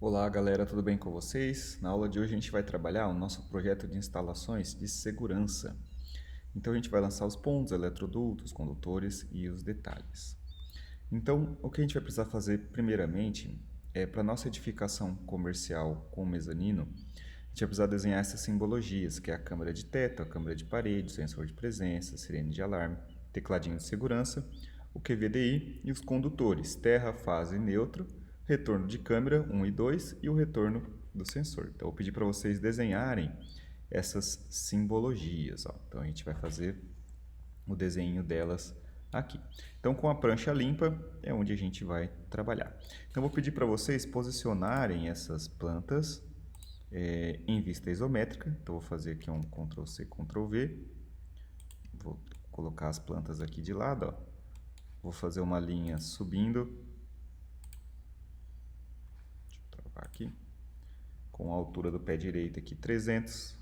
Olá galera, tudo bem com vocês? Na aula de hoje a gente vai trabalhar o nosso projeto de instalações de segurança. Então a gente vai lançar os pontos, eletrodutos, condutores e os detalhes. Então o que a gente vai precisar fazer primeiramente é para nossa edificação comercial com mezanino, a gente vai precisar desenhar essas simbologias, que é a câmera de teto, a câmera de parede, sensor de presença, sirene de alarme, tecladinho de segurança, o QVDI e os condutores, terra, fase e neutro, retorno de câmera 1 e 2 e o retorno do sensor. Então, eu vou pedir para vocês desenharem essas simbologias. Ó. Então, a gente vai fazer o desenho delas aqui. Então, com a prancha limpa é onde a gente vai trabalhar. Então, eu vou pedir para vocês posicionarem essas plantas em vista isométrica. Então, vou fazer aqui um Ctrl+C, Ctrl+V. Vou colocar as plantas aqui de lado. Ó. Vou fazer uma linha subindo. Deixa eu travar aqui. Com a altura do pé direito aqui 300.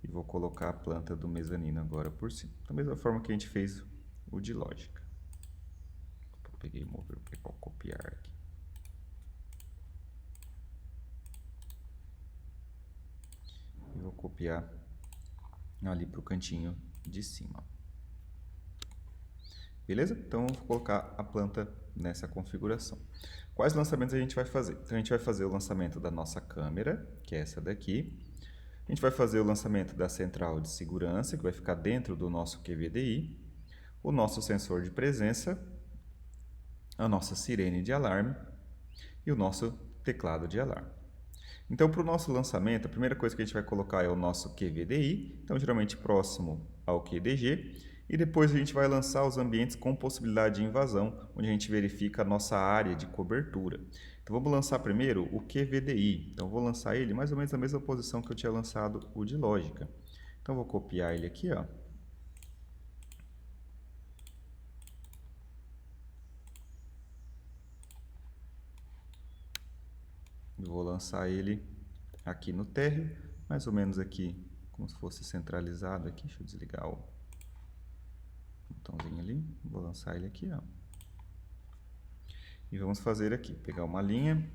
E vou colocar a planta do mezanino agora por cima. Da mesma forma que a gente fez o de lógica. Eu peguei o mover para copiar aqui. E vou copiar ali para o cantinho de cima. Beleza? Então, vou colocar a planta nessa configuração. Quais lançamentos a gente vai fazer? Então, a gente vai fazer o lançamento da nossa câmera, que é essa daqui. A gente vai fazer o lançamento da central de segurança, que vai ficar dentro do nosso QVDI. O nosso sensor de presença, a nossa sirene de alarme e o nosso teclado de alarme. Então, para o nosso lançamento, a primeira coisa que a gente vai colocar é o nosso QVDI, então geralmente próximo ao QDG, e depois a gente vai lançar os ambientes com possibilidade de invasão, onde a gente verifica a nossa área de cobertura. Então, vamos lançar primeiro o QVDI. Então, vou lançar ele mais ou menos na mesma posição que eu tinha lançado o de lógica. Então, vou copiar ele aqui, ó. Vou lançar ele aqui no térreo, mais ou menos aqui, como se fosse centralizado aqui. Deixa eu desligar o botãozinho ali. Vou lançar ele aqui, ó. E vamos fazer aqui, pegar uma linha.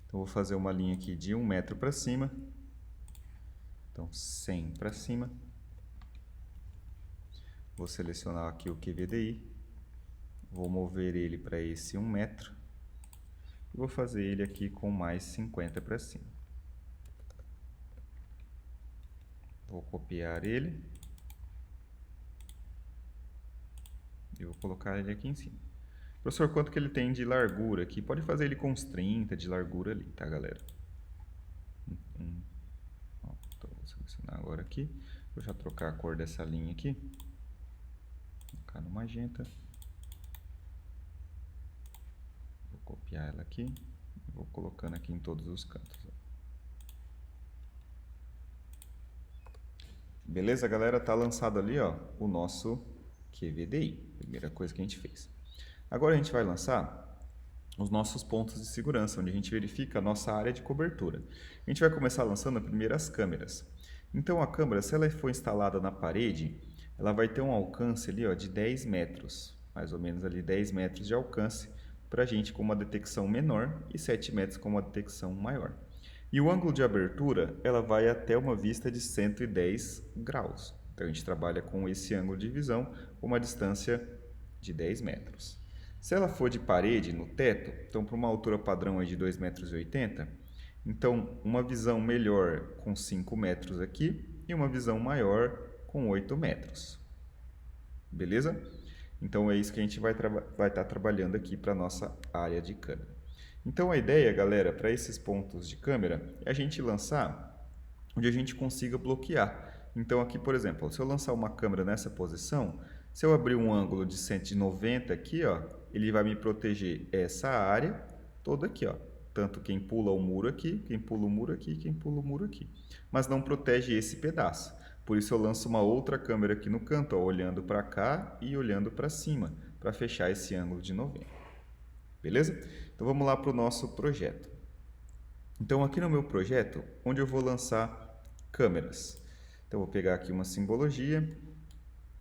Então, vou fazer uma linha aqui de 1 metro para cima. Então, 100 para cima. Vou selecionar aqui o QVDI. Vou mover ele para esse 1 metro. E vou fazer ele aqui com mais 50 para cima. Vou copiar ele. E vou colocar ele aqui em cima. Professor, quanto que ele tem de largura aqui? Pode fazer ele com uns 30 de largura ali, tá, galera? Então, vou selecionar agora aqui. Vou já trocar a cor dessa linha aqui. Vou colocar no magenta. Vou copiar ela aqui. E vou colocando aqui em todos os cantos. Beleza, galera? Tá lançado ali, ó, o nosso QVDI. Primeira coisa que a gente fez. Agora a gente vai lançar os nossos pontos de segurança, onde a gente verifica a nossa área de cobertura. A gente vai começar lançando primeiro as câmeras. Então a câmera, se ela for instalada na parede, ela vai ter um alcance ali, ó, de 10 metros, mais ou menos ali 10 metros de alcance, para a gente com uma detecção menor e 7 metros com uma detecção maior. E o ângulo de abertura, ela vai até uma vista de 110 graus. Então a gente trabalha com esse ângulo de visão com uma distância de 10 metros. Se ela for de parede, no teto, então para uma altura padrão aí de 2,80 m, então uma visão melhor com 5 metros aqui e uma visão maior com 8 metros. Beleza? Então é isso que a gente vai estar trabalhando aqui para a nossa área de câmera. Então a ideia, galera, para esses pontos de câmera é a gente lançar onde a gente consiga bloquear. Então aqui, por exemplo, se eu lançar uma câmera nessa posição, se eu abrir um ângulo de 190 aqui, ó, ele vai me proteger essa área toda aqui, ó. Tanto quem pula o muro aqui, quem pula o muro aqui, quem pula o muro aqui. Mas não protege esse pedaço. Por isso eu lanço uma outra câmera aqui no canto, ó, olhando para cá e olhando para cima, para fechar esse ângulo de 90. Beleza? Então vamos lá para o nosso projeto. Então aqui no meu projeto, onde eu vou lançar câmeras. Então eu vou pegar aqui uma simbologia.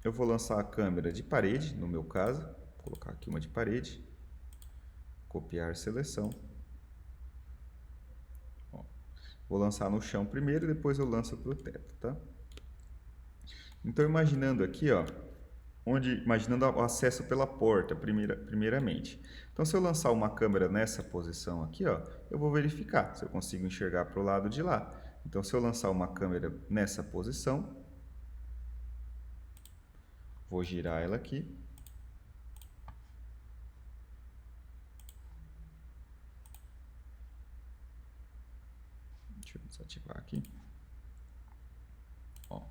Eu vou lançar a câmera de parede, no meu caso. Vou colocar aqui uma de parede. Copiar seleção. Ó, vou lançar no chão primeiro e depois eu lanço para o teto, tá? Então, imaginando aqui, ó, imaginando o acesso pela porta, primeiramente. Então, se eu lançar uma câmera nessa posição aqui, ó, eu vou verificar se eu consigo enxergar para o lado de lá. Então, se eu lançar uma câmera nessa posição, vou girar ela aqui. Deixa eu desativar aqui. Ó,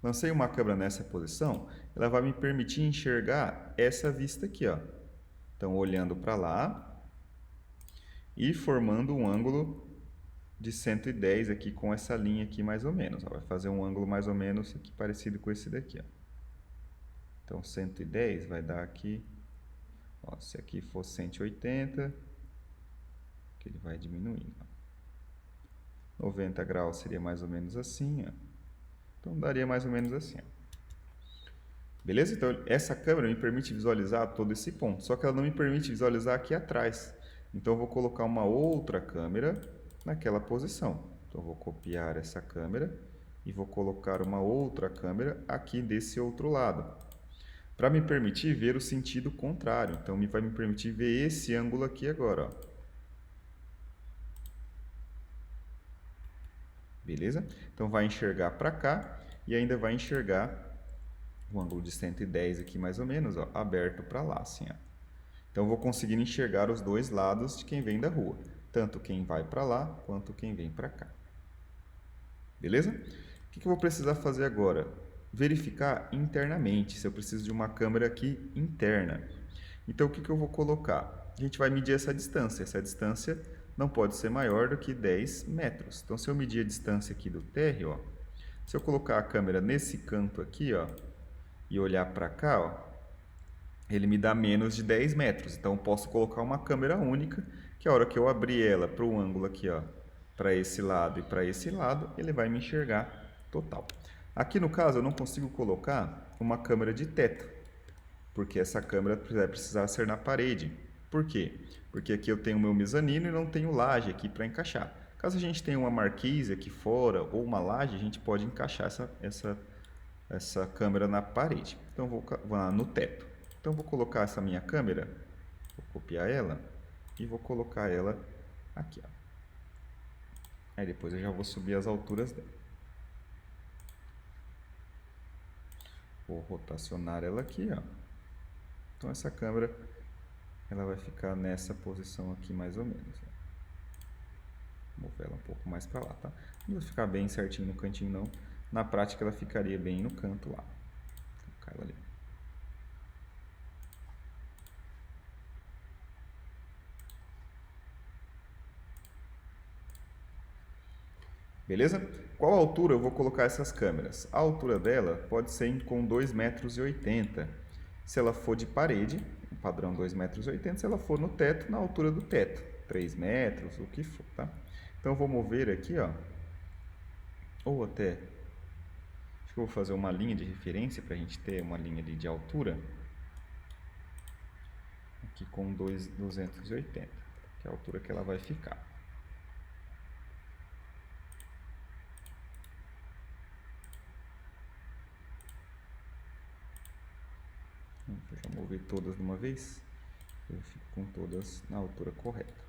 lancei uma câmera nessa posição, ela vai me permitir enxergar essa vista aqui, ó. Então, olhando para lá e formando um ângulo de 110 aqui com essa linha aqui mais ou menos. Ó. Vai fazer um ângulo mais ou menos aqui parecido com esse daqui, ó. Então, 110 vai dar aqui, ó, se aqui for 180, que ele vai diminuindo. Ó. 90 graus seria mais ou menos assim, ó. Então, daria mais ou menos assim, ó. Beleza? Então, essa câmera me permite visualizar todo esse ponto, só que ela não me permite visualizar aqui atrás. Então, eu vou colocar uma outra câmera naquela posição. Então, eu vou copiar essa câmera e vou colocar uma outra câmera aqui desse outro lado, para me permitir ver o sentido contrário. Então, vai me permitir ver esse ângulo aqui agora, ó. Beleza? Então, vai enxergar para cá e ainda vai enxergar o ângulo de 110 aqui mais ou menos, ó, aberto para lá, assim, ó. Então, eu vou conseguir enxergar os dois lados de quem vem da rua, tanto quem vai para lá quanto quem vem para cá. Beleza? O que eu vou precisar fazer agora? Verificar internamente se eu preciso de uma câmera aqui interna. Então, o que eu vou colocar? A gente vai medir essa distância. Essa distância não pode ser maior do que 10 metros. Então, se eu medir a distância aqui do térreo, ó, se eu colocar a câmera nesse canto aqui, ó, e olhar para cá, ó, ele me dá menos de 10 metros. Então, eu posso colocar uma câmera única, que a hora que eu abrir ela para o ângulo aqui, ó, para esse lado e para esse lado, ele vai me enxergar total. Aqui no caso, eu não consigo colocar uma câmera de teto, porque essa câmera vai precisar ser na parede. Por quê? Porque aqui eu tenho o meu mezanino e não tenho laje aqui para encaixar. Caso a gente tenha uma marquise aqui fora ou uma laje, a gente pode encaixar essa câmera na parede. Então, vou lá no teto. Então, vou colocar essa minha câmera, vou copiar ela e vou colocar ela aqui, ó. Aí depois eu já vou subir as alturas dela. Vou rotacionar ela aqui, ó. Então, essa câmera ela vai ficar nessa posição aqui mais ou menos. Vou mover ela um pouco mais para lá, tá? Não vai ficar bem certinho no cantinho, não. Na prática, ela ficaria bem no canto lá. Vou colocar ela ali. Beleza? Qual altura eu vou colocar essas câmeras? A altura dela pode ser com 2,80 metros. Se ela for de parede, o padrão 2,80 metros. Se ela for no teto, na altura do teto, 3 metros, o que for, tá? Então, eu vou mover aqui, ó, ou até, acho que eu vou fazer uma linha de referência para a gente ter uma linha ali de altura, aqui com 280, que é a altura que ela vai ficar. Vou já mover todas de uma vez, eu fico com todas na altura correta.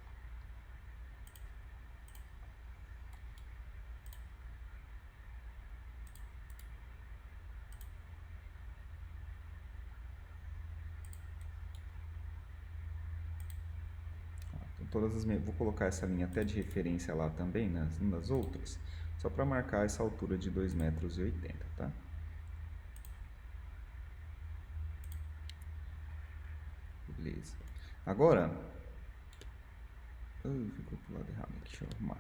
Vou colocar essa linha até de referência lá também, nas outras, só para marcar essa altura de 2,80 metros, tá? Beleza. Agora, ficou pro lado errado aqui, deixa eu arrumar.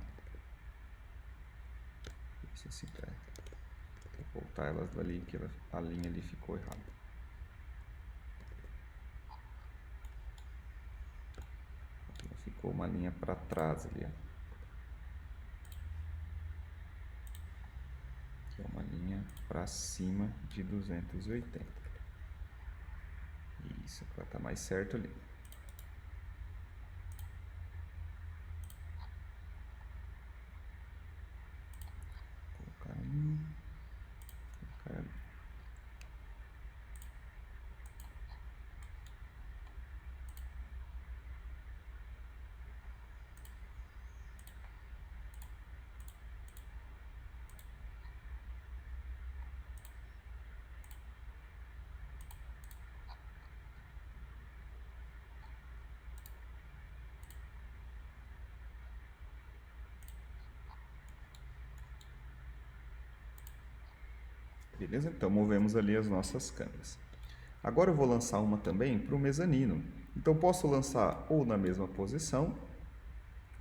Isso assim, vou voltar elas dali, que a linha ali ficou errada. Ficou uma linha para trás ali, ó. Que é uma linha para cima de 280. Isso, para estar mais certo ali. Beleza? Então, movemos ali as nossas câmeras. Agora eu vou lançar uma também para o mezanino. Então, posso lançar ou na mesma posição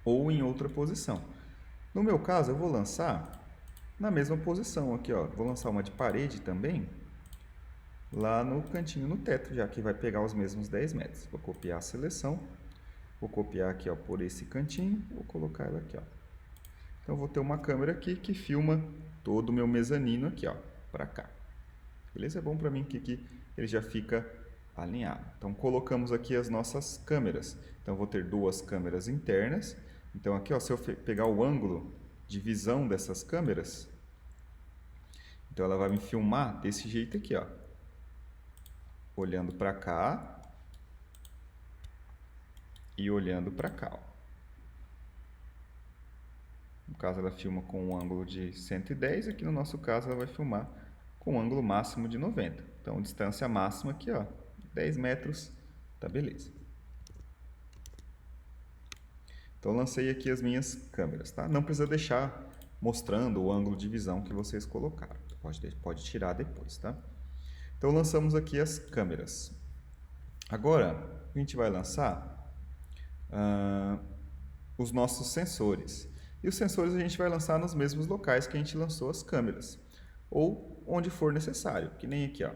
ou em outra posição. No meu caso, eu vou lançar na mesma posição aqui, ó. Vou lançar uma de parede também, lá no cantinho no teto, já que vai pegar os mesmos 10 metros. Vou copiar a seleção, vou copiar aqui, ó, por esse cantinho, vou colocar ela aqui, ó. Então, eu vou ter uma câmera aqui que filma todo o meu mezanino aqui, ó, para cá. Beleza? É bom para mim que ele já fica alinhado. Então, colocamos aqui as nossas câmeras. Então, eu vou ter duas câmeras internas. Então, aqui, ó, se eu pegar o ângulo de visão dessas câmeras, então ela vai me filmar desse jeito aqui, ó. Olhando para cá e olhando para cá, ó. No caso, ela filma com um ângulo de 110, aqui no nosso caso, ela vai filmar com um ângulo máximo de 90. Então, distância máxima aqui, ó, 10 metros, tá beleza. Então, lancei aqui as minhas câmeras, tá? Não precisa deixar mostrando o ângulo de visão que vocês colocaram. Pode tirar depois, tá? Então, lançamos aqui as câmeras. Agora, a gente vai lançar os nossos sensores. E os sensores a gente vai lançar nos mesmos locais que a gente lançou as câmeras, ou onde for necessário, que nem aqui, ó.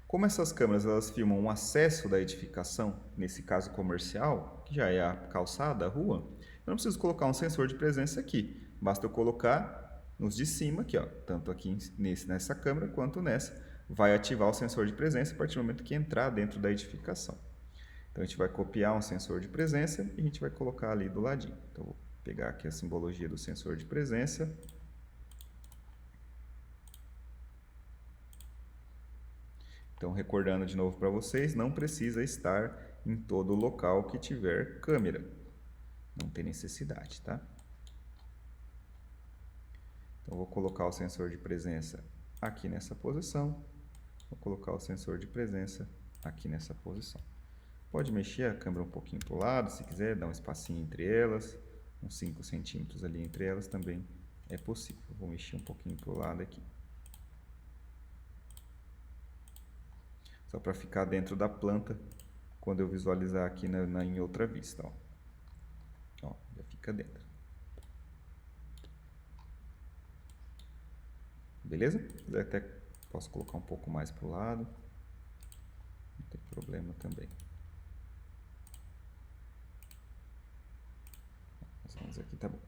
Como essas câmeras elas filmam o acesso da edificação, nesse caso comercial, que já é a calçada, a rua, eu não preciso colocar um sensor de presença aqui. Basta eu colocar nos de cima aqui, ó, tanto aqui nessa câmera quanto nessa, vai ativar o sensor de presença a partir do momento que entrar dentro da edificação. Então, a gente vai copiar um sensor de presença e a gente vai colocar ali do ladinho. Então, vou pegar aqui a simbologia do sensor de presença. Então, recordando de novo para vocês, não precisa estar em todo local que tiver câmera. Não tem necessidade, tá? Então, vou colocar o sensor de presença aqui nessa posição. Vou colocar o sensor de presença aqui nessa posição. Pode mexer a câmera um pouquinho para o lado, se quiser, dar um espacinho entre elas, uns 5 centímetros ali entre elas também é possível. Vou mexer um pouquinho para o lado aqui. Só para ficar dentro da planta quando eu visualizar aqui em outra vista. Ó, já fica dentro. Beleza? Se quiser até posso colocar um pouco mais para o lado. Não tem problema também. Mas aqui tá bom.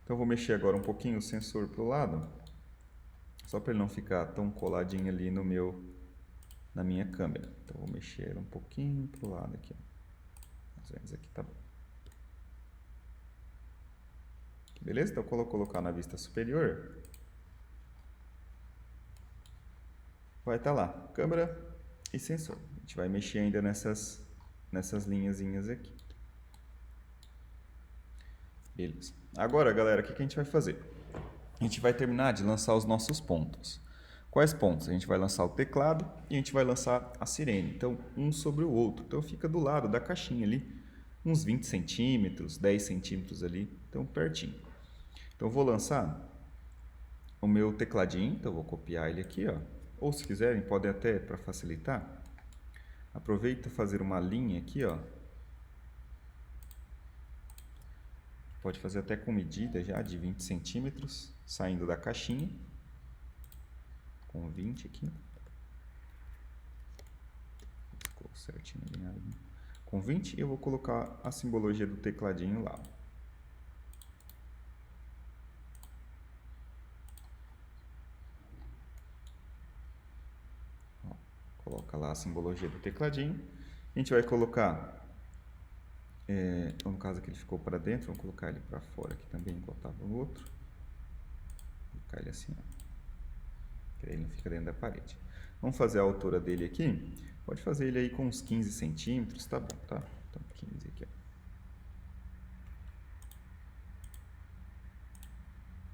Então, eu vou mexer agora um pouquinho o sensor para o lado, só para ele não ficar tão coladinho ali na minha câmera. Então, eu vou mexer ele um pouquinho para o lado aqui. Mais ou menos aqui tá bom. Beleza? Então, vou colocar na vista superior. Vai estar lá, câmera e sensor. A gente vai mexer ainda nessas linhazinhas aqui. Beleza. Agora, galera, o que a gente vai fazer? A gente vai terminar de lançar os nossos pontos. Quais pontos? A gente vai lançar o teclado e a gente vai lançar a sirene. Então, um sobre o outro. Então, fica do lado da caixinha ali, uns 20 centímetros, 10 centímetros ali. Então, pertinho. Então, eu vou lançar o meu tecladinho. Então, eu vou copiar ele aqui, ó. Ou, se quiserem, podem até, para facilitar, aproveita fazer uma linha aqui, ó. Pode fazer até com medida já de 20 centímetros, saindo da caixinha. Com 20 aqui. Ficou certinho alinhado. Com 20 eu vou colocar a simbologia do tecladinho lá. Ó, coloca lá a simbologia do tecladinho. A gente vai colocar, no caso aqui ele ficou para dentro, vamos colocar ele para fora aqui também, igual estava no outro. Vou colocar ele assim, ó. Que aí ele não fica dentro da parede. Vamos fazer a altura dele aqui. Pode fazer ele aí com uns 15 centímetros, tá bom, tá? Então, 15 aqui, ó.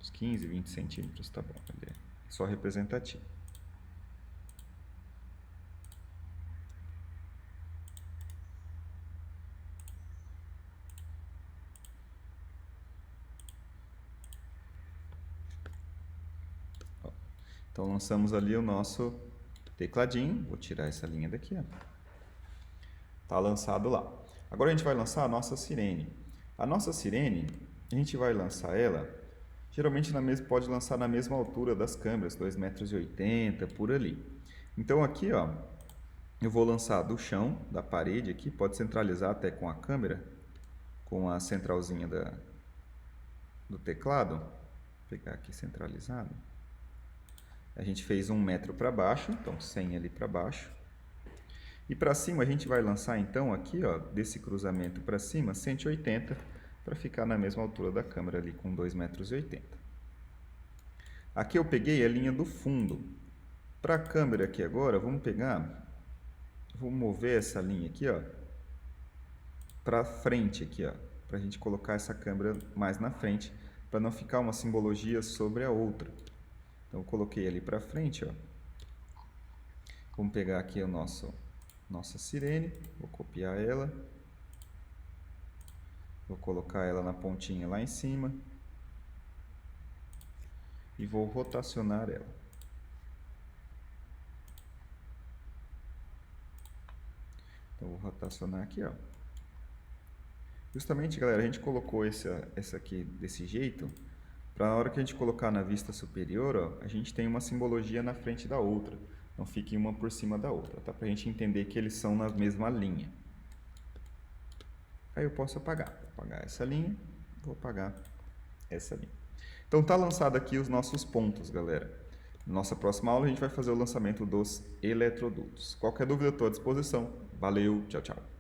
Uns 15, 20 centímetros, tá bom. Ele é só representativo. Então lançamos ali o nosso tecladinho. Vou tirar essa linha daqui, ó. Tá lançado lá. Agora a gente vai lançar a nossa sirene. A nossa sirene, a gente vai lançar ela, geralmente pode lançar na mesma altura das câmeras, 2,80 m, por ali. Então aqui, ó, eu vou lançar do chão, da parede aqui, pode centralizar até com a câmera, com a centralzinha do teclado. Vou pegar aqui centralizado. A gente fez 1 metro para baixo, então 100 ali para baixo. E para cima a gente vai lançar então aqui, ó, desse cruzamento para cima, 180, para ficar na mesma altura da câmera ali com 2,80 metros. Aqui eu peguei a linha do fundo. Para a câmera aqui agora, vamos mover essa linha aqui, ó, para frente aqui, ó, para a gente colocar essa câmera mais na frente, para não ficar uma simbologia sobre a outra. Então eu coloquei ali para frente, ó. Vamos pegar aqui nossa sirene, vou copiar ela, vou colocar ela na pontinha lá em cima e vou rotacionar ela. Então vou rotacionar aqui, ó. Justamente, galera, a gente colocou essa aqui desse jeito, para na hora que a gente colocar na vista superior, ó, a gente tem uma simbologia na frente da outra. Não fique uma por cima da outra, tá? Para a gente entender que eles são na mesma linha. Aí eu posso apagar. Vou apagar essa linha, vou apagar essa linha. Então tá lançado aqui os nossos pontos, galera. Na nossa próxima aula a gente vai fazer o lançamento dos eletrodutos. Qualquer dúvida eu estou à disposição. Valeu, tchau, tchau.